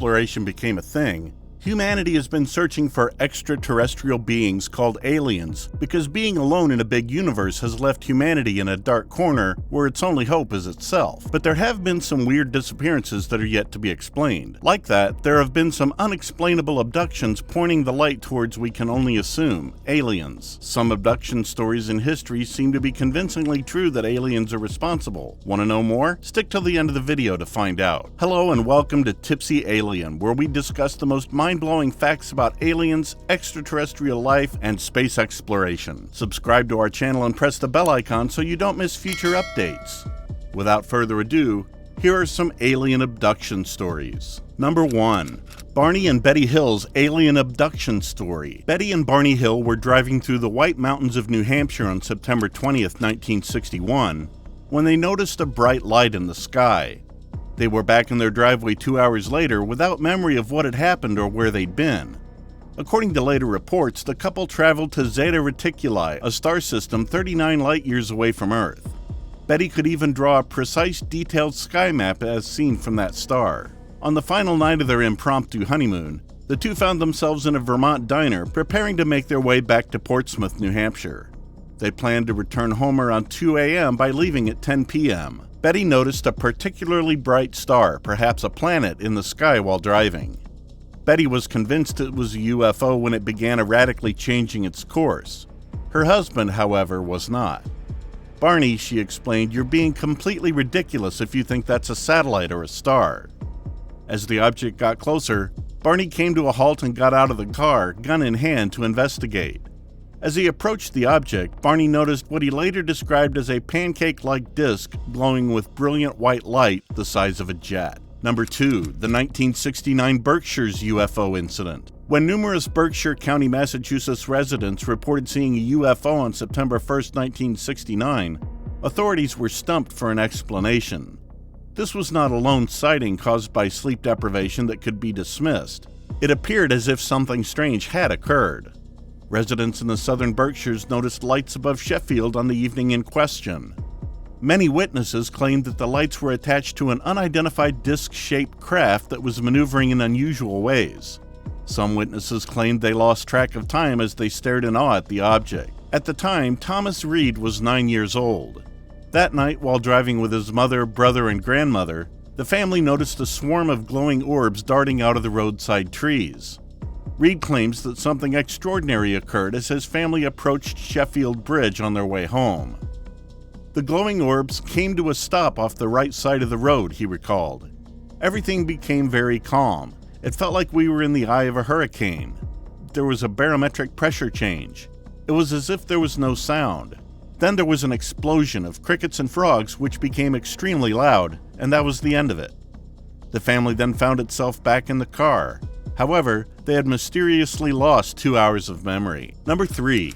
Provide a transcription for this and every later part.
exploration became a thing, humanity has been searching for extraterrestrial beings called aliens because being alone in a big universe has left humanity in a dark corner where its only hope is itself. But there have been some weird disappearances that are yet to be explained. Like that, there have been some unexplainable abductions pointing the light towards we can only assume, aliens. Some abduction stories in history seem to be convincingly true that aliens are responsible. Want to know more? Stick till the end of the video to find out. Hello and welcome to Tipsy Alien, where we discuss the most mind-blowing facts about aliens, extraterrestrial life, and space exploration. Subscribe to our channel and press the bell icon so you don't miss future updates. Without further ado, here are some alien abduction stories. Number 1. Barney and Betty Hill's alien abduction story. Betty and Barney Hill were driving through the White Mountains of New Hampshire on September 20th, 1961, when they noticed a bright light in the sky. They were back in their driveway 2 hours later without memory of what had happened or where they'd been. According to later reports, the couple traveled to Zeta Reticuli, a star system 39 light-years away from Earth. Betty could even draw a precise, detailed sky map as seen from that star. On the final night of their impromptu honeymoon, the two found themselves in a Vermont diner, preparing to make their way back to Portsmouth, New Hampshire. They planned to return home around 2 a.m. by leaving at 10 p.m. Betty noticed a particularly bright star, perhaps a planet, in the sky while driving. Betty was convinced it was a UFO when it began erratically changing its course. Her husband, however, was not. "Barney," she explained, "you're being completely ridiculous if you think that's a satellite or a star." As the object got closer, Barney came to a halt and got out of the car, gun in hand, to investigate. As he approached the object, Barney noticed what he later described as a pancake-like disc glowing with brilliant white light the size of a jet. Number 2. The 1969 Berkshire's UFO incident. When numerous Berkshire County, Massachusetts residents reported seeing a UFO on September 1st, 1969, authorities were stumped for an explanation. This was not a lone sighting caused by sleep deprivation that could be dismissed. It appeared as if something strange had occurred. Residents in the southern Berkshires noticed lights above Sheffield on the evening in question. Many witnesses claimed that the lights were attached to an unidentified disc-shaped craft that was maneuvering in unusual ways. Some witnesses claimed they lost track of time as they stared in awe at the object. At the time, Thomas Reed was 9 years old. That night, while driving with his mother, brother, and grandmother, the family noticed a swarm of glowing orbs darting out of the roadside trees. Reed claims that something extraordinary occurred as his family approached Sheffield Bridge on their way home. The glowing orbs came to a stop off the right side of the road, he recalled. Everything became very calm. It felt like we were in the eye of a hurricane. There was a barometric pressure change. It was as if there was no sound. Then there was an explosion of crickets and frogs which became extremely loud, and that was the end of it. The family then found itself back in the car. However, they had mysteriously lost 2 hours of memory. Number 3.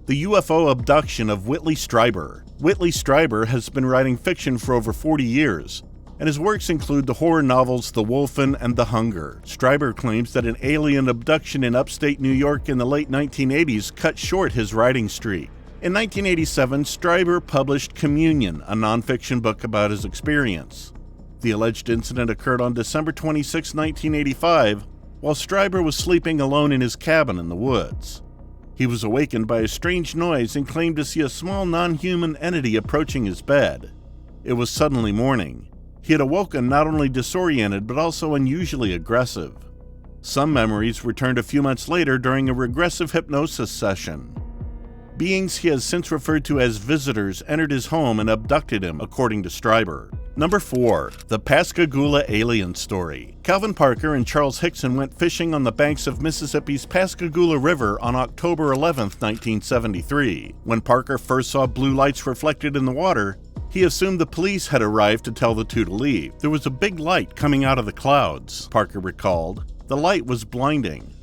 The UFO abduction of Whitley Strieber. Whitley Strieber has been writing fiction for over 40 years, and his works include the horror novels The Wolfen and The Hunger. Strieber claims that an alien abduction in upstate New York in the late 1980s cut short his writing streak. In 1987, Strieber published Communion, a nonfiction book about his experience. The alleged incident occurred on December 26, 1985, while Strieber was sleeping alone in his cabin in the woods. He was awakened by a strange noise and claimed to see a small non-human entity approaching his bed. It was suddenly morning. He had awoken not only disoriented but also unusually aggressive. Some memories returned a few months later during a regressive hypnosis session. Beings he has since referred to as visitors entered his home and abducted him, according to Strieber. Number 4. The Pascagoula alien story. Calvin Parker and Charles Hickson went fishing on the banks of Mississippi's Pascagoula River on October 11, 1973. When Parker first saw blue lights reflected in the water, he assumed the police had arrived to tell the two to leave. There was a big light coming out of the clouds, Parker recalled. The light was blinding.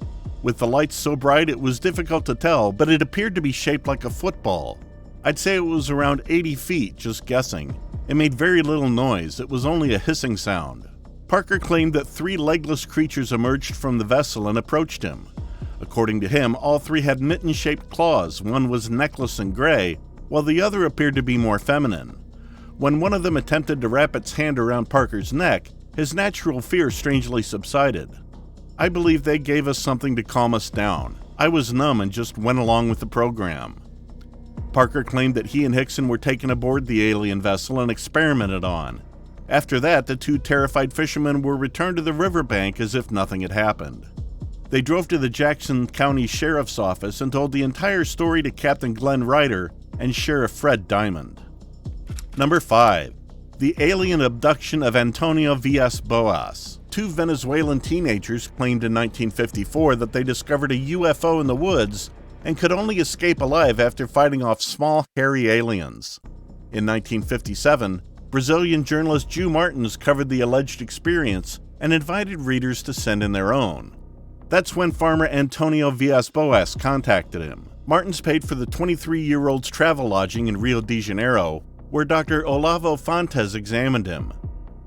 With the lights so bright it was difficult to tell, but it appeared to be shaped like a football. I'd say it was around 80 feet, just guessing. It made very little noise. It was only a hissing sound. Parker claimed that 3 legless creatures emerged from the vessel and approached him. According to him, all 3 had mitten-shaped claws. One was necklace and gray, while the other appeared to be more feminine. When one of them attempted to wrap its hand around Parker's neck, His natural fear strangely subsided. "I believe they gave us something to calm us down. I was numb and just went along with the program." Parker claimed that he and Hickson were taken aboard the alien vessel and experimented on. After that, the two terrified fishermen were returned to the riverbank as if nothing had happened. They drove to the Jackson County Sheriff's Office and told the entire story to Captain Glenn Ryder and Sheriff Fred Diamond. Number 5. The alien abduction of Antonio Villas-Boas. Two Venezuelan teenagers claimed in 1954 that they discovered a UFO in the woods and could only escape alive after fighting off small, hairy aliens. In 1957, Brazilian journalist Ju Martins covered the alleged experience and invited readers to send in their own. That's when farmer Antonio Villas-Boas contacted him. Martins paid for the 23-year-old's travel lodging in Rio de Janeiro, where Dr. Olavo Fontes examined him.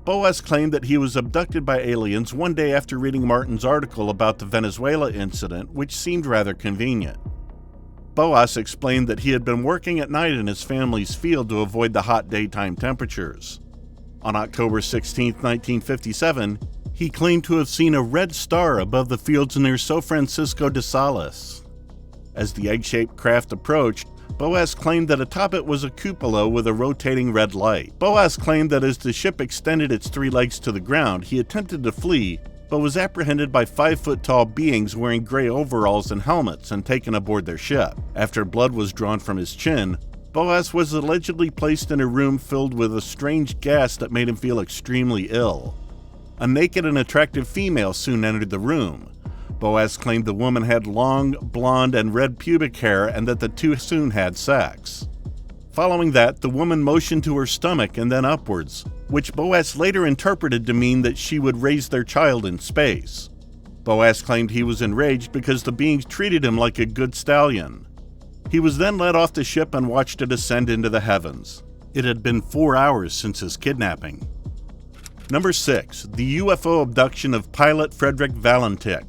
Boas claimed that he was abducted by aliens one day after reading Martin's article about the Venezuela incident, which seemed rather convenient. Boas explained that he had been working at night in his family's field to avoid the hot daytime temperatures. On October 16, 1957, he claimed to have seen a red star above the fields near São Francisco de Sales. As the egg-shaped craft approached, Boas claimed that atop it was a cupola with a rotating red light. Boas claimed that as the ship extended its three legs to the ground, he attempted to flee, but was apprehended by 5-foot-tall beings wearing gray overalls and helmets and taken aboard their ship. After blood was drawn from his chin, Boas was allegedly placed in a room filled with a strange gas that made him feel extremely ill. A naked and attractive female soon entered the room. Boas claimed the woman had long, blonde, and red pubic hair and that the two soon had sex. Following that, the woman motioned to her stomach and then upwards, which Boas later interpreted to mean that she would raise their child in space. Boas claimed he was enraged because the beings treated him like a good stallion. He was then led off the ship and watched it ascend into the heavens. It had been 4 hours since his kidnapping. Number 6. The UFO abduction of pilot Frederick Valentik.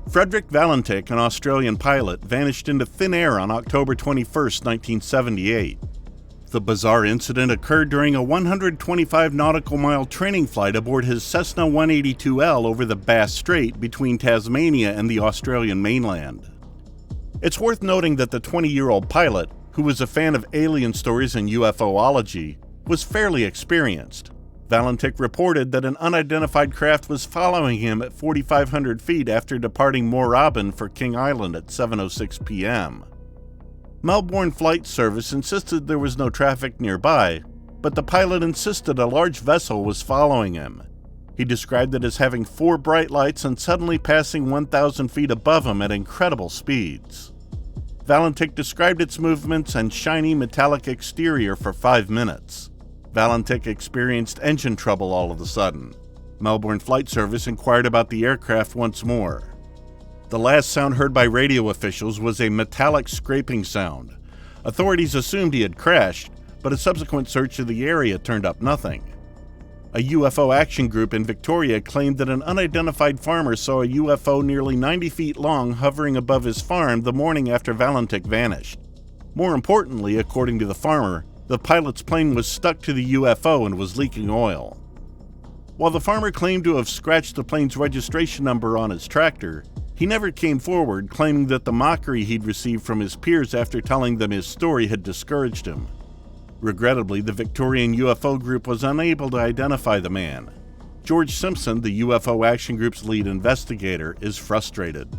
Frederick Valentik, an Australian pilot, vanished into thin air on October 21, 1978. The bizarre incident occurred during a 125 nautical mile training flight aboard his Cessna 182L over the Bass Strait between Tasmania and the Australian mainland. It's worth noting that the 20-year-old pilot, who was a fan of alien stories and UFOlogy, was fairly experienced. Valentik reported that an unidentified craft was following him at 4,500 feet after departing Moorabbin for King Island at 7:06 p.m. Melbourne Flight Service insisted there was no traffic nearby, but the pilot insisted a large vessel was following him. He described it as having 4 bright lights and suddenly passing 1,000 feet above him at incredible speeds. Valentik described its movements and shiny metallic exterior for 5 minutes. Valentik experienced engine trouble all of a sudden. Melbourne Flight Service inquired about the aircraft once more. The last sound heard by radio officials was a metallic scraping sound. Authorities assumed he had crashed, but a subsequent search of the area turned up nothing. A UFO action group in Victoria claimed that an unidentified farmer saw a UFO nearly 90 feet long hovering above his farm the morning after Valentik vanished. More importantly, according to the farmer, the pilot's plane was stuck to the UFO and was leaking oil. While the farmer claimed to have scratched the plane's registration number on his tractor, he never came forward, claiming that the mockery he'd received from his peers after telling them his story had discouraged him. Regrettably, the Victorian UFO group was unable to identify the man. George Simpson, the UFO Action Group's lead investigator, is frustrated.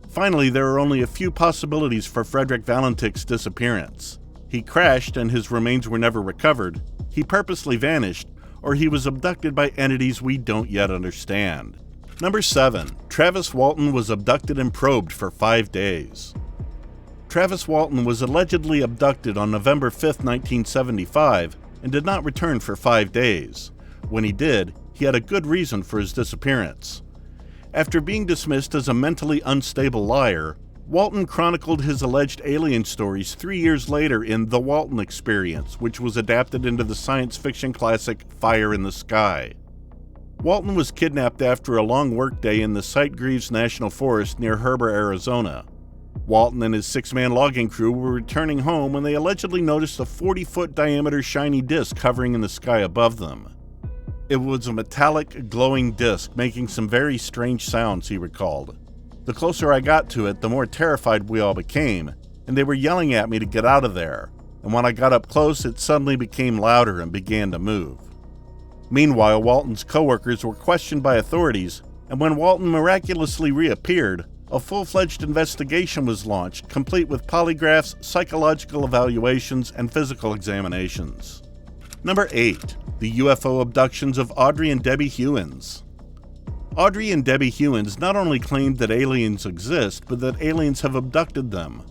Finally, there are only a few possibilities for Frederick Valentik's disappearance. He crashed and his remains were never recovered, he purposely vanished, or he was abducted by entities we don't yet understand. Number 7. Travis Walton was abducted and probed for 5 days. Travis Walton was allegedly abducted on November 5, 1975, and did not return for 5 days. When he did, he had a good reason for his disappearance. After being dismissed as a mentally unstable liar, Walton chronicled his alleged alien stories 3 years later in The Walton Experience, which was adapted into the science fiction classic Fire in the Sky. Walton was kidnapped after a long workday in the Sitgreaves National Forest near Heber, Arizona. Walton and his 6-man logging crew were returning home when they allegedly noticed a 40-foot diameter shiny disc hovering in the sky above them. It was a metallic, glowing disc making some very strange sounds, he recalled. The closer I got to it, the more terrified we all became, and they were yelling at me to get out of there, and when I got up close, it suddenly became louder and began to move. Meanwhile, Walton's coworkers were questioned by authorities, and when Walton miraculously reappeared, a full-fledged investigation was launched, complete with polygraphs, psychological evaluations, and physical examinations. Number 8. The UFO abductions of Audrey and Debbie Hewins. Audrey and Debbie Hewins not only claimed that aliens exist, but that aliens have abducted them.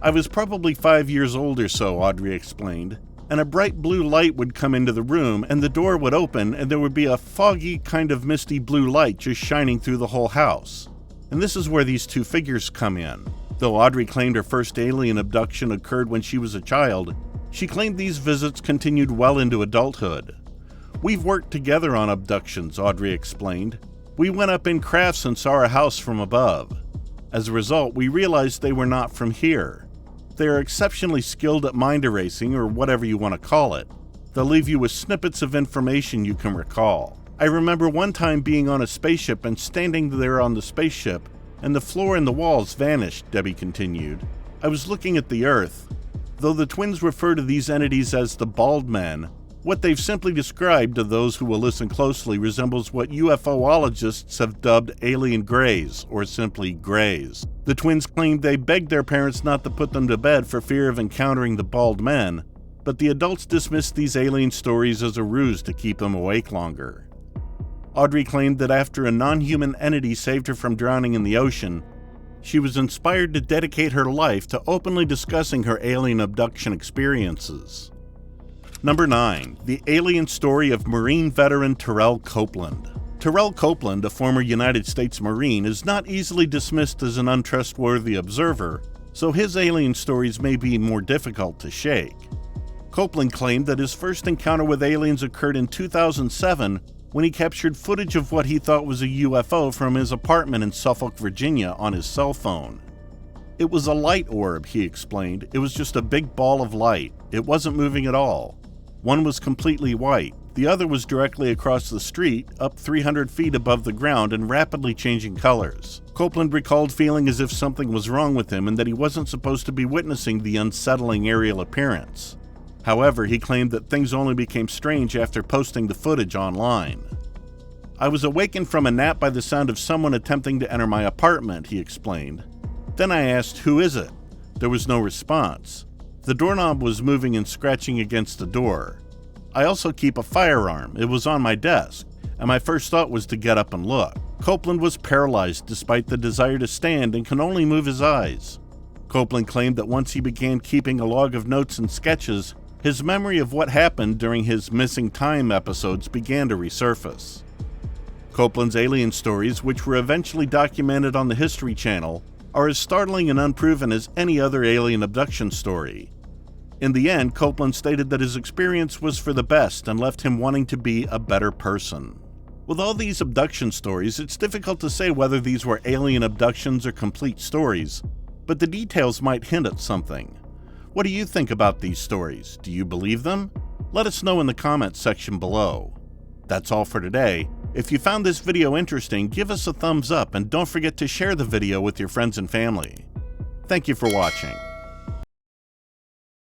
I was probably 5 years old or so, Audrey explained, and a bright blue light would come into the room, and the door would open, and there would be a foggy, kind of misty blue light just shining through the whole house. And this is where these two figures come in. Though Audrey claimed her first alien abduction occurred when she was a child, she claimed these visits continued well into adulthood. "We've worked together on abductions," Audrey explained. "We went up in crafts and saw a house from above. As a result, we realized they were not from here. They are exceptionally skilled at mind erasing, or whatever you want to call it. They'll leave you with snippets of information you can recall. I remember one time being on a spaceship and standing there on the spaceship, and the floor and the walls vanished," Debbie continued. "I was looking at the Earth. Though the twins refer to these entities as the bald men, what they've simply described to those who will listen closely resembles what UFOologists have dubbed alien greys, or simply greys. The twins claimed they begged their parents not to put them to bed for fear of encountering the bald men, but the adults dismissed these alien stories as a ruse to keep them awake longer." Audrey claimed that after a non-human entity saved her from drowning in the ocean, she was inspired to dedicate her life to openly discussing her alien abduction experiences. Number 9. The alien story of Marine veteran Terrell Copeland. Terrell Copeland, a former United States Marine, is not easily dismissed as an untrustworthy observer, so his alien stories may be more difficult to shake. Copeland claimed that his first encounter with aliens occurred in 2007 when he captured footage of what he thought was a UFO from his apartment in Suffolk, Virginia on his cell phone. "It was a light orb," he explained. "It was just a big ball of light. It wasn't moving at all. One was completely white. The other was directly across the street, up 300 feet above the ground and rapidly changing colors." Copeland recalled feeling as if something was wrong with him and that he wasn't supposed to be witnessing the unsettling aerial appearance. However, he claimed that things only became strange after posting the footage online. "I was awakened from a nap by the sound of someone attempting to enter my apartment," he explained. "Then I asked, 'Who is it?' There was no response. The doorknob was moving and scratching against the door. I also keep a firearm. It was on my desk, and my first thought was to get up and look." Copeland was paralyzed despite the desire to stand and can only move his eyes. Copeland claimed that once he began keeping a log of notes and sketches, his memory of what happened during his missing time episodes began to resurface. Copeland's alien stories, which were eventually documented on the History Channel, are as startling and unproven as any other alien abduction story. In the end, Copeland stated that his experience was for the best and left him wanting to be a better person. With all these abduction stories, it's difficult to say whether these were alien abductions or complete stories, but the details might hint at something. What do you think about these stories? Do you believe them? Let us know in the comments section below. That's all for today. If you found this video interesting, give us a thumbs up and don't forget to share the video with your friends and family. Thank you for watching.